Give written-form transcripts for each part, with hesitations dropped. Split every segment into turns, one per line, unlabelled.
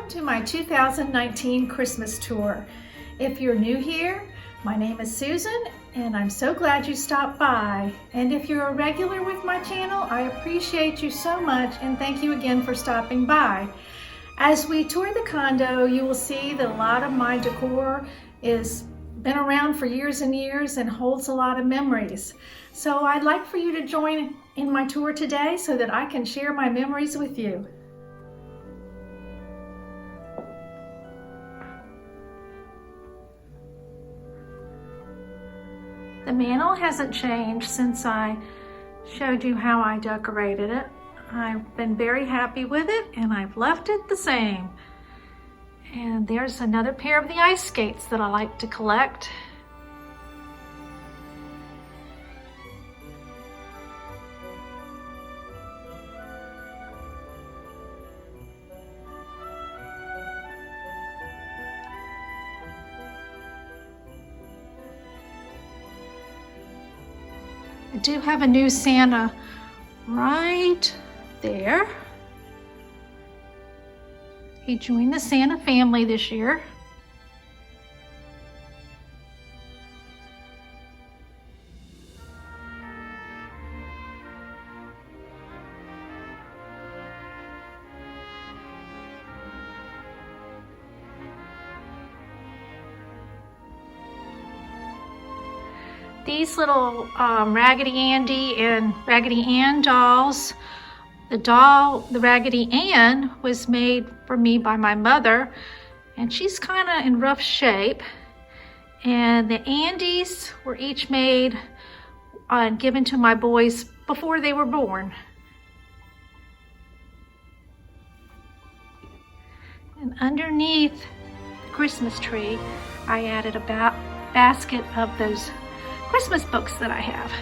Welcome to my 2019 Christmas tour. If you're new here, my name is Susan and I'm so glad you stopped by. And if you're a regular with my channel, I appreciate you so much and thank you again for stopping by. As we tour the condo, you will see that a lot of my decor is been around for years and years and holds a lot of memories. So I'd like for you to join in my tour today so that I can share my memories with you. The mantle hasn't changed since I showed you how I decorated it. I've been very happy with it and I've left it the same. And there's another pair of the ice skates that I like to collect. I do have a new Santa right there. He joined the Santa family this year. These little Raggedy Andy and Raggedy Ann dolls. The Raggedy Ann was made for me by my mother, and she's kind of in rough shape. And the Andys were each made and given to my boys before they were born. And underneath the Christmas tree, I added a basket of those Christmas books that I have.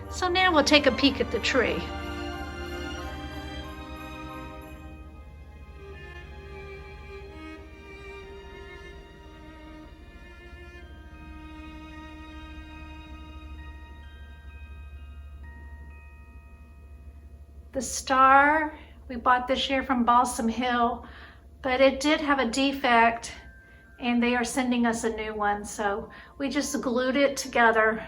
So now we'll take a peek at the tree. The star we bought this year from Balsam Hill, but it did have a defect and they are sending us a new one. So we just glued it together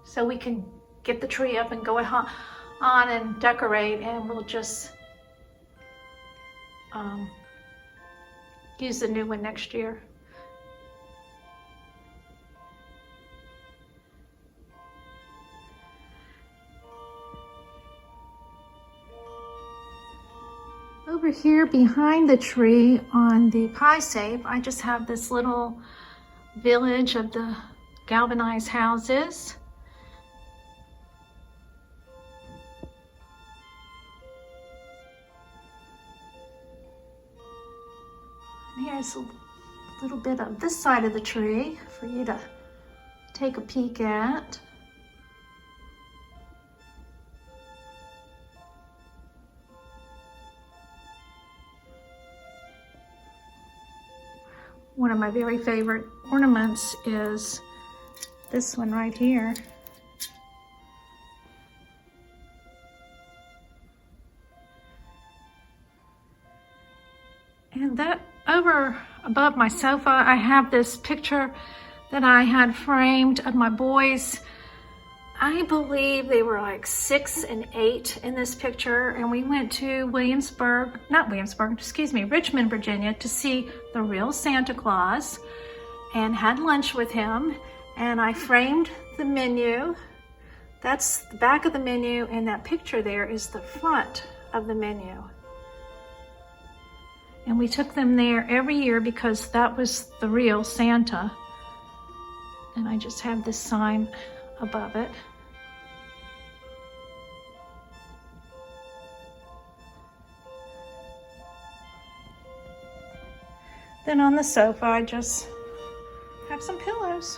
so we can get the tree up and go on and decorate, and we'll just use the new one next year. Over here behind the tree on the pie safe, I just have this little village of the galvanized houses. And here's a little bit of this side of the tree for you to take a peek at. One of my very favorite ornaments is this one right here. And that over above my sofa, I have this picture that I had framed of my boys. I believe they were like 6 and 8 in this picture, and we went to Richmond, Virginia to see the real Santa Claus and had lunch with him. And I framed the menu. That's the back of the menu, and that picture there is the front of the menu. And we took them there every year because that was the real Santa. And I just have this sign above it. Then on the sofa, I just have some pillows.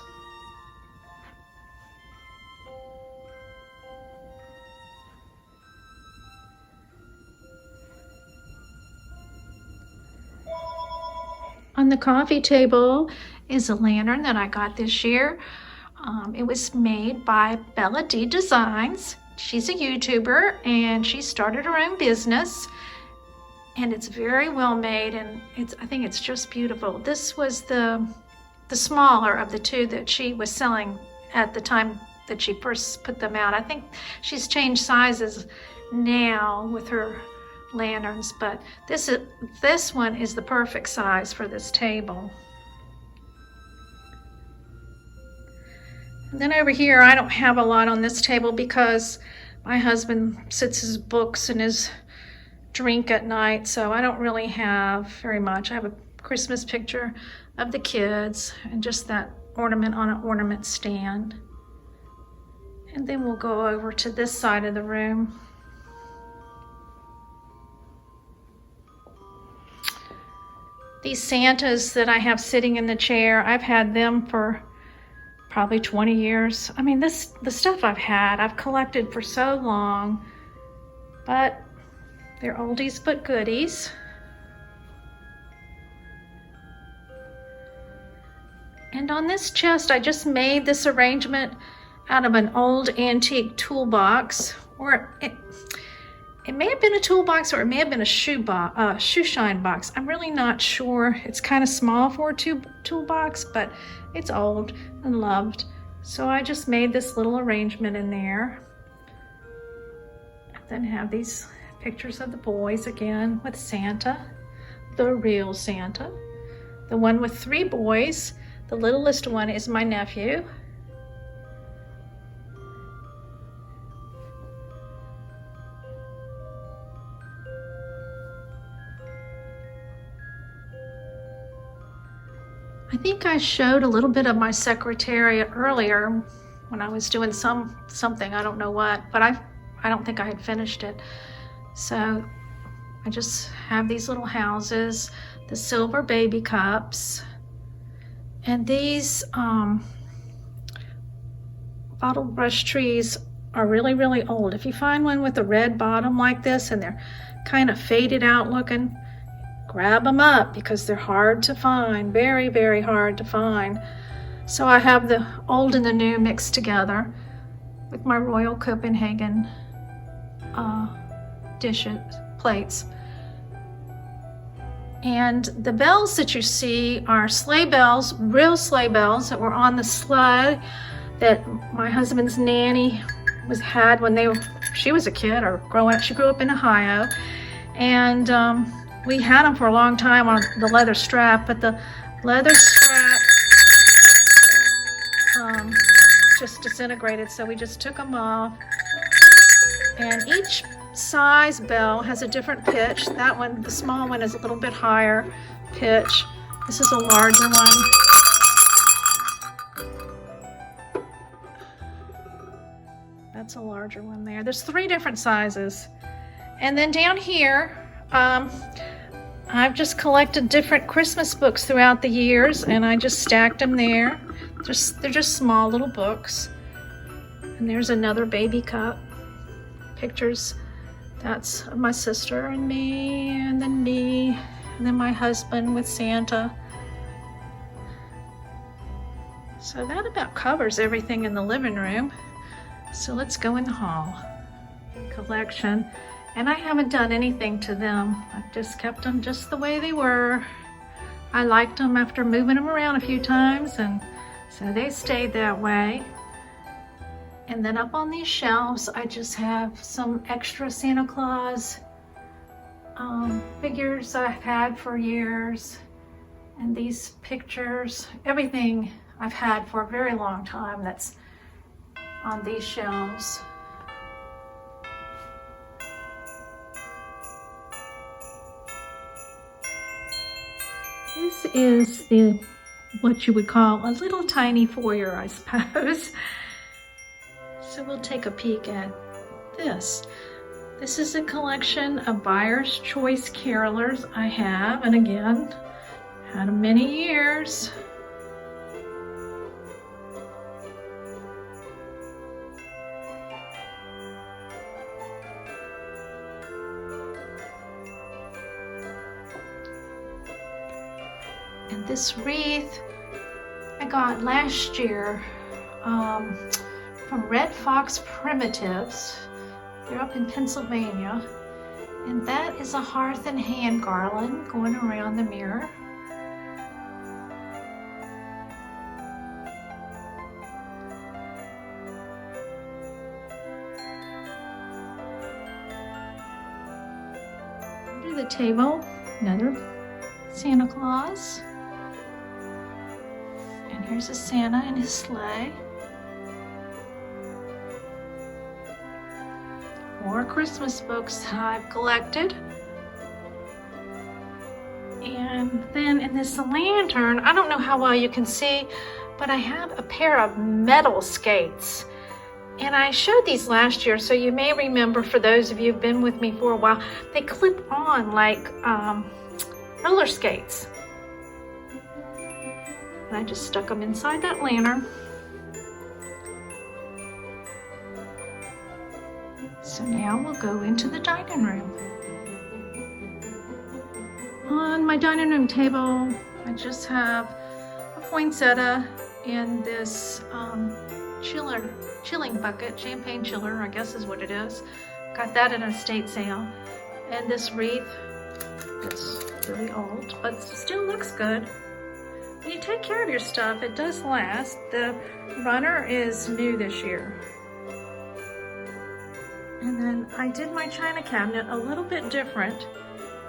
On the coffee table is a lantern that I got this year. It was made by Bella D Designs. She's a YouTuber and she started her own business. and it's very well made, and I think it's just beautiful. This was the smaller of the two that she was selling at the time that she first put them out. I think she's changed sizes now with her lanterns, but this one is the perfect size for this table. And then over here, I don't have a lot on this table because my husband sits his books and his drink at night, so I don't really have very much. I have a Christmas picture of the kids and just that ornament on an ornament stand. And then we'll go over to this side of the room. These Santas that I have sitting in the chair, I've had them for probably 20 years. I mean, the stuff I've collected for so long, but they're oldies but goodies. And on this chest, I just made this arrangement out of an old antique toolbox, or it may have been a toolbox, or it may have been a shoe shine box. I'm really not sure. It's kind of small for a toolbox, but it's old and loved. So I just made this little arrangement in there. And then have these pictures of the boys again with Santa, the real Santa. The one with 3 boys. The littlest one is my nephew. I think I showed a little bit of my secretariat earlier when I was doing something, I don't know what, but I don't think I had finished it. So I just have these little houses, the silver baby cups, and these bottle brush trees are really, really old. If you find one with a red bottom like this and they're kind of faded out looking, grab them up because they're hard to find, very, very hard to find. So I have the old and the new mixed together with my Royal Copenhagen plates. And the bells that you see are sleigh bells, real sleigh bells that were on the sled that my husband's nanny had when she was a kid or growing up. She grew up in Ohio, and we had them for a long time on the leather strap, but the leather strap just disintegrated, so we just took them off. And each size bell has a different pitch. That one, the small one, is a little bit higher pitch. This is a larger one. That's a larger one there. There's 3 different sizes. And then down here, I've just collected different Christmas books throughout the years, and I just stacked them there. They're just small little books. And there's another baby cup. Pictures. That's my sister and me, and then me, and then my husband with Santa. So that about covers everything in the living room. So let's go in the hall. Collection. And I haven't done anything to them. I've just kept them just the way they were. I liked them after moving them around a few times, and so they stayed that way. And then up on these shelves, I just have some extra Santa Claus figures I've had for years. And these pictures, everything I've had for a very long time that's on these shelves. This is what you would call a little tiny foyer, I suppose. So we'll take a peek at this. This is a collection of Buyer's Choice carolers I have, and again, had them many years. And this wreath I got last year from Red Fox Primitives. They're up in Pennsylvania. And that is a hearth and hand garland going around the mirror. Under the table, another Santa Claus. And here's a Santa and his sleigh. More Christmas books I've collected. And then in this lantern, I don't know how well you can see, but I have a pair of metal skates. And I showed these last year, so you may remember, for those of you who've been with me for a while, they clip on like roller skates. And I just stuck them inside that lantern. So now we'll go into the dining room. On my dining room table, I just have a poinsettia and this chilling bucket, champagne chiller, I guess is what it is. Got that at an estate sale. And this wreath, it's really old, but still looks good. When you take care of your stuff, it does last. The runner is new this year. And then I did my china cabinet a little bit different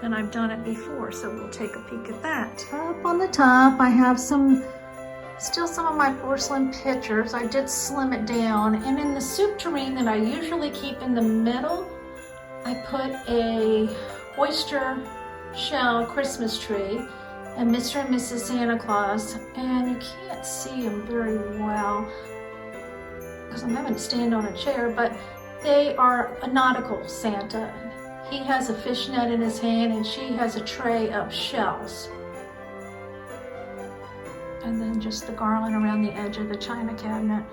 than I've done it before, so we'll take a peek at that. Up on the top, I have still some of my porcelain pitchers. I did slim it down, and in the soup tureen that I usually keep in the middle, I put a oyster shell Christmas tree and Mr. and Mrs. Santa Claus, and you can't see them very well because I'm having to stand on a chair, but they are a nautical Santa. He has a fishnet in his hand and she has a tray of shells. And then just the garland around the edge of the china cabinet.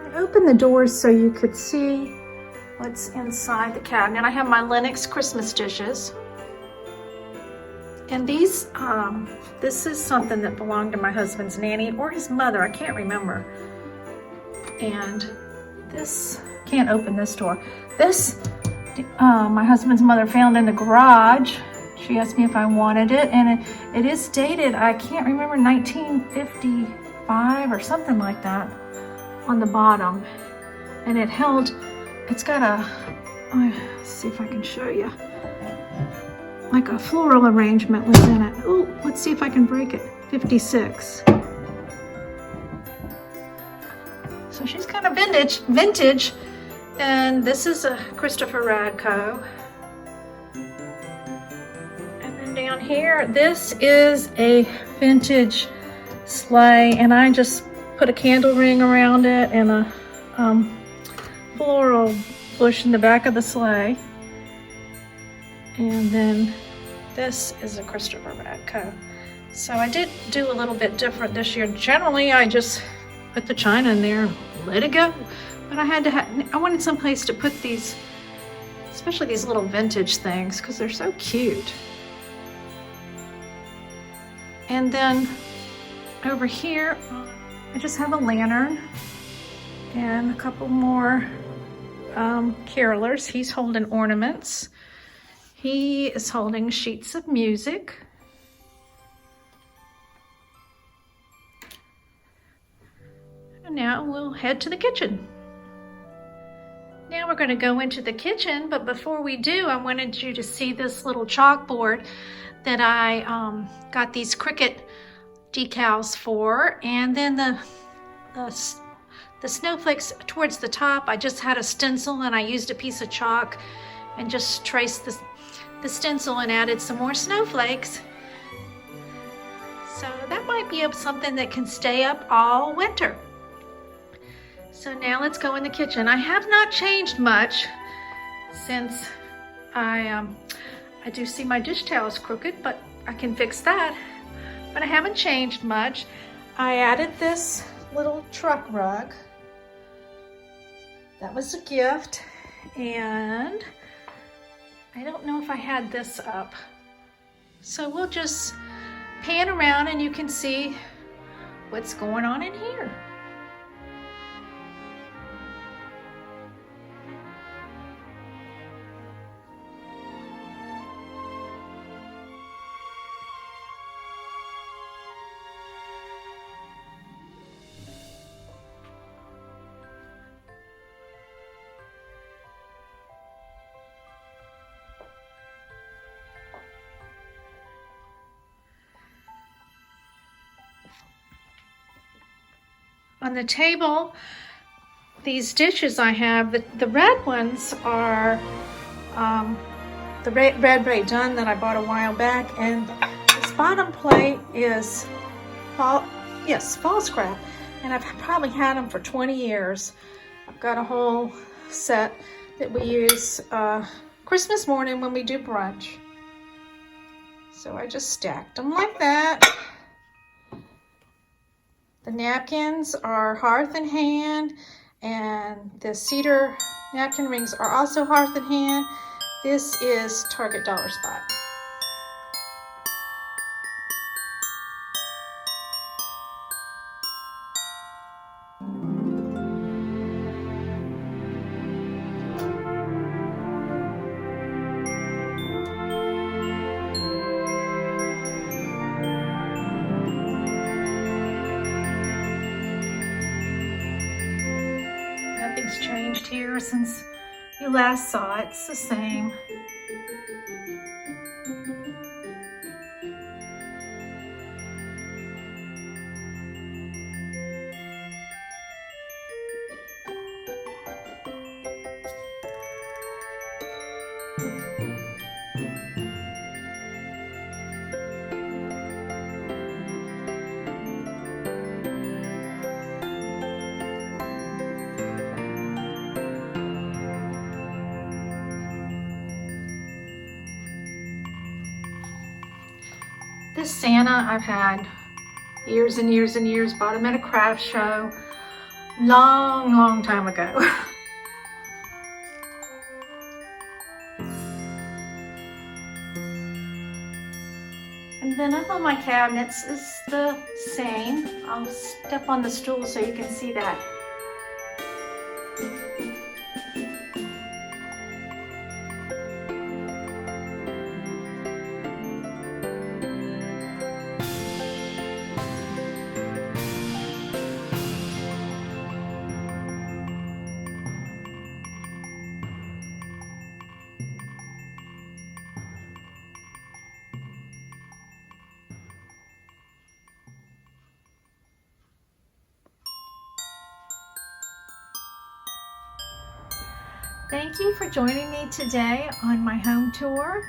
I opened the doors so you could see what's inside the cabinet. I have my Lennox Christmas dishes. And these, this is something that belonged to my husband's nanny or his mother, I can't remember. And this, can't open this door. This, my husband's mother found in the garage. She asked me if I wanted it, and it is dated, I can't remember, 1955 or something like that on the bottom. And it held, it's got a, let's see if I can show you, like a floral arrangement was in it. Oh, let's see if I can break it. 56. So she's kind of vintage. And this is a Christopher Radko. And then down here, this is a vintage sleigh, and I just put a candle ring around it and a floral bush in the back of the sleigh. And then this is a Christopher Radko. So I did do a little bit different this year. Generally, I just put the china in there and let it go. But I wanted some place to put these, especially these little vintage things, because they're so cute. And then over here, I just have a lantern and a couple more carolers. He's holding ornaments. He is holding sheets of music. And now we'll head to the kitchen. Now we're going to go into the kitchen, but before we do, I wanted you to see this little chalkboard that I got these Cricut decals for, and then the snowflakes towards the top. I just had a stencil and I used a piece of chalk and just traced the stencil and added some more snowflakes. So that might be something that can stay up all winter. So now let's go in the kitchen. I have not changed much since I do see my dish towel is crooked, but I can fix that. But I haven't changed much. I added this little truck rug. That was a gift. And I don't know if I had this up. So we'll just pan around and you can see what's going on in here. On the table, these dishes I have, the red ones are the red Ray Dunn that I bought a while back, and this bottom plate is fall scrap, and I've probably had them for 20 years. I've got a whole set that we use Christmas morning when we do brunch. So I just stacked them like that. The napkins are hearth in hand, and the cedar napkin rings are also hearth in hand. This is Target Dollar Spot. Nothing's changed here since you last saw it. It's the same. This Santa I've had years and years and years, bought him at a craft show long time ago. And then up on my cabinets is the same. I'll step on the stool so you can see that. Thank you for joining me today on my home tour,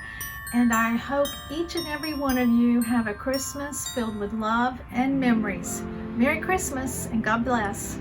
and I hope each and every one of you have a Christmas filled with love and memories. Merry Christmas and God bless.